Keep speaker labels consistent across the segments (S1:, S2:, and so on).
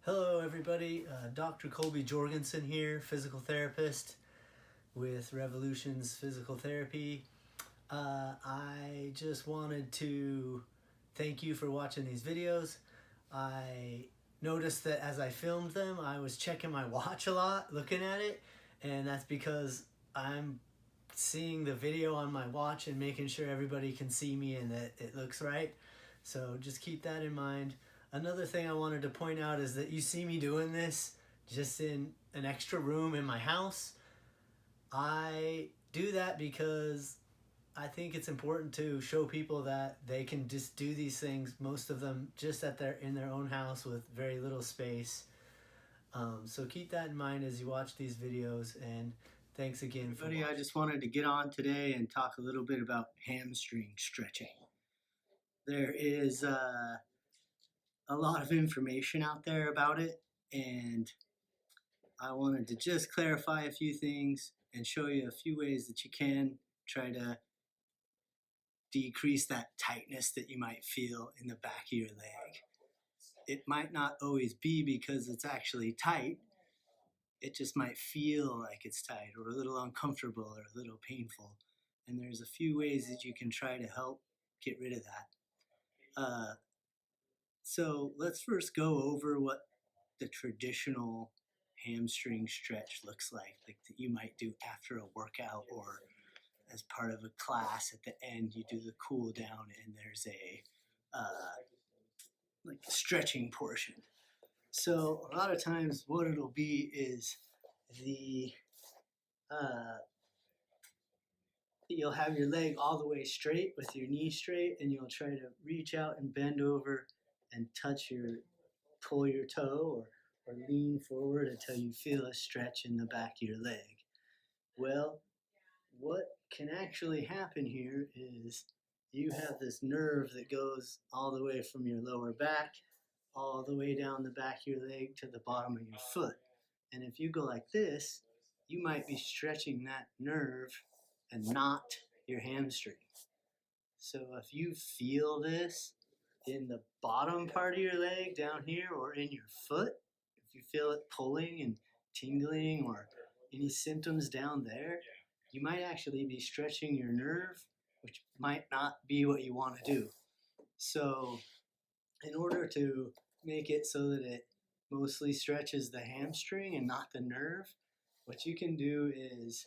S1: Hello everybody, Dr. Colby Jorgensen here, physical therapist with Revolutions Physical Therapy. I just wanted to thank you for watching these videos. I noticed that as I filmed them, I was checking my watch a lot, looking at it, and that's because I'm seeing the video on my watch and making sure everybody can see me and that it looks right. So just keep that in mind. Another thing I wanted to point out is that you see me doing this just in an extra room in my house. I do that because I think it's important to show people that they can just do these things, most of them just in their own house with very little space. So keep that in mind as you watch these videos, and thanks again for watching.
S2: I just wanted to get on today and talk a little bit about hamstring stretching. There is a lot of information out there about it, and I wanted to just clarify a few things and show you a few ways that you can try to decrease that tightness that you might feel in the back of your leg. It might not always be because it's actually tight. It just might feel like it's tight or a little uncomfortable or a little painful. And there's a few ways that you can try to help get rid of that. So let's first go over what the traditional hamstring stretch looks like that you might do after a workout or as part of a class. At the end, you do the cool down, and there's a like stretching portion. So a lot of times, what it'll be is the you'll have your leg all the way straight with your knee straight, and you'll try to reach out and bend over and pull your toe or lean forward until you feel a stretch in the back of your leg. Well, what can actually happen here is you have this nerve that goes all the way from your lower back all the way down the back of your leg to the bottom of your foot. And if you go like this, you might be stretching that nerve and not your hamstring. So if you feel this in the bottom part of your leg down here or in your foot, if you feel it pulling and tingling or any symptoms down there, you might actually be stretching your nerve, which might not be what you want to do. So in order to make it so that it mostly stretches the hamstring and not the nerve, what you can do is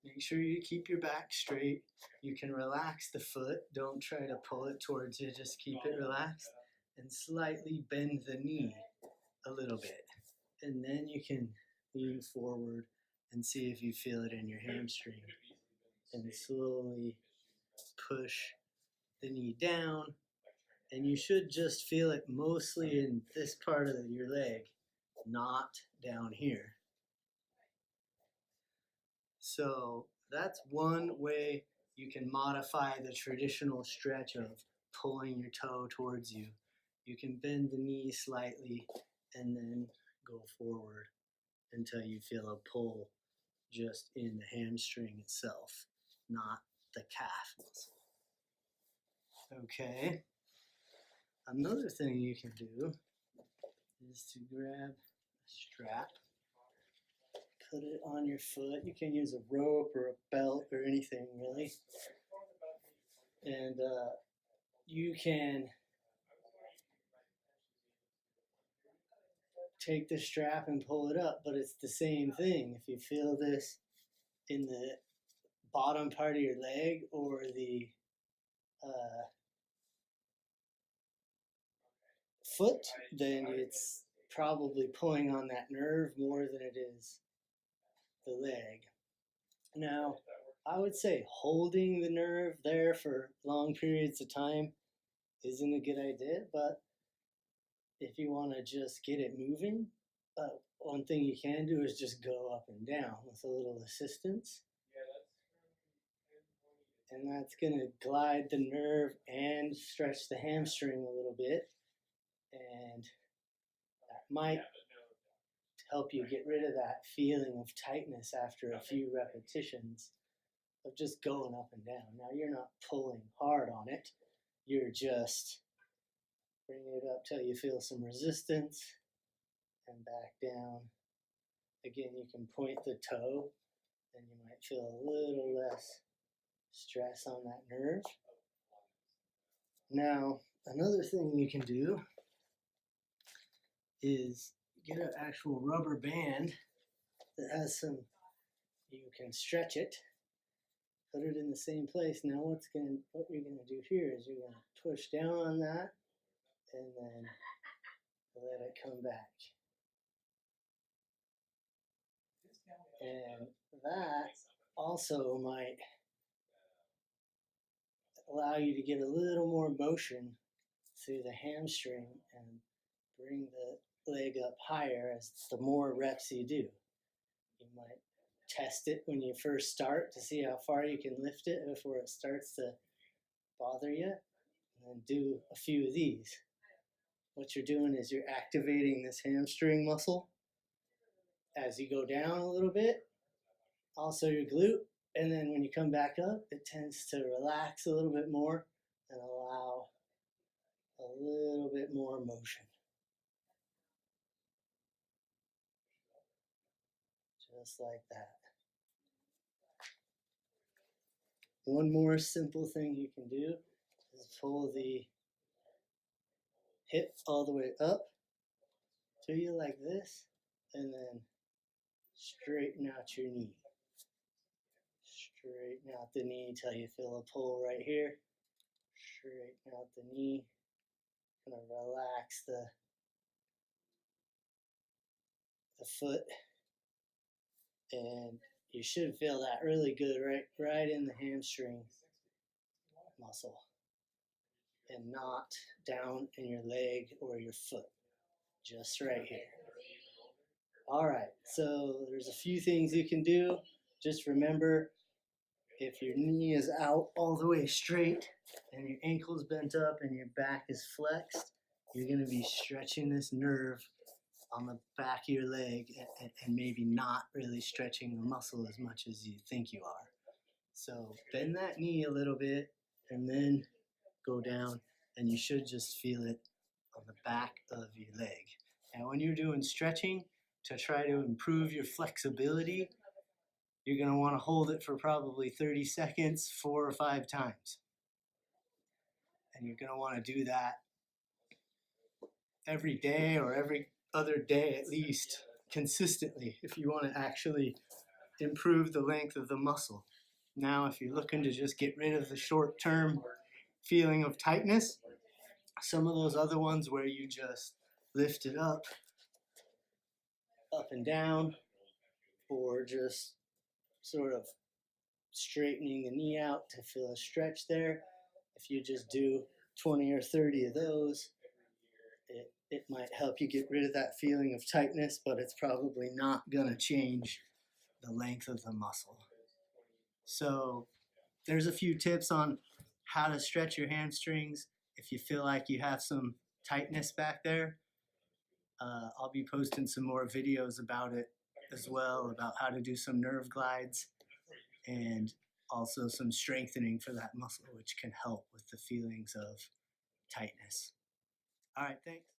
S2: make sure you keep your back straight. You can relax the foot. Don't try to pull it towards you. Just keep it relaxed and slightly bend the knee a little bit. And then you can lean forward and see if you feel it in your hamstring. And slowly push the knee down. And you should just feel it mostly in this part of your leg, not down here. So that's one way you can modify the traditional stretch of pulling your toe towards you. You can bend the knee slightly and then go forward until you feel a pull just in the hamstring itself, not the calf muscle. Okay. Another thing you can do is to grab a strap, put it on your foot. You can use a rope or a belt or anything really. And you can take the strap and pull it up, but it's the same thing. If you feel this in the bottom part of your leg or the foot, then it's probably pulling on that nerve more than it is the leg. Now, I would say holding the nerve there for long periods of time isn't a good idea, but if you want to just get it moving, one thing you can do is just go up and down with a little assistance. And that's going to glide the nerve and stretch the hamstring a little bit. And that might help you get rid of that feeling of tightness after a few repetitions of just going up and down. Now, you're not pulling hard on it. You're just bringing it up till you feel some resistance and back down. Again, you can point the toe and you might feel a little less stress on that nerve. Now, another thing you can do is get an actual rubber band that has some, you can stretch it, put it in the same place. Now what you're gonna do here is you're gonna push down on that and then let it come back. And that also might allow you to get a little more motion through the hamstring and bring the leg up higher as the more reps you do. You might test it when you first start to see how far you can lift it before it starts to bother you, and then do a few of these. What you're doing is you're activating this hamstring muscle as you go down a little bit, also your glute, and then when you come back up, it tends to relax a little bit more and allow a little bit more motion. Just like that. One more simple thing you can do is pull the hip all the way up to you like this, and then straighten out your knee. Straighten out the knee till you feel a pull right here. Straighten out the knee. Kind of relax the foot, and you should feel that really good right in the hamstring muscle, and not down in your leg or your foot, just right here. All right, so there's a few things you can do. Just remember, if your knee is out all the way straight and your ankle's bent up and your back is flexed, you're going to be stretching this nerve on the back of your leg and maybe not really stretching the muscle as much as you think you are. So bend that knee a little bit and then go down, and you should just feel it on the back of your leg. And when you're doing stretching to try to improve your flexibility, you're going to want to hold it for probably 30 seconds, 4 or 5 times. And you're going to want to do that every day or every other day at least, consistently, if you want to actually improve the length of the muscle. Now, if you're looking to just get rid of the short-term feeling of tightness, some of those other ones where you just lift it up and down, or just sort of straightening the knee out to feel a stretch there, if you just do 20 or 30 of those, it might help you get rid of that feeling of tightness, but it's probably not going to change the length of the muscle. So there's a few tips on how to stretch your hamstrings if you feel like you have some tightness back there. I'll be posting some more videos about it as well, about how to do some nerve glides and also some strengthening for that muscle, which can help with the feelings of tightness. All right, thanks.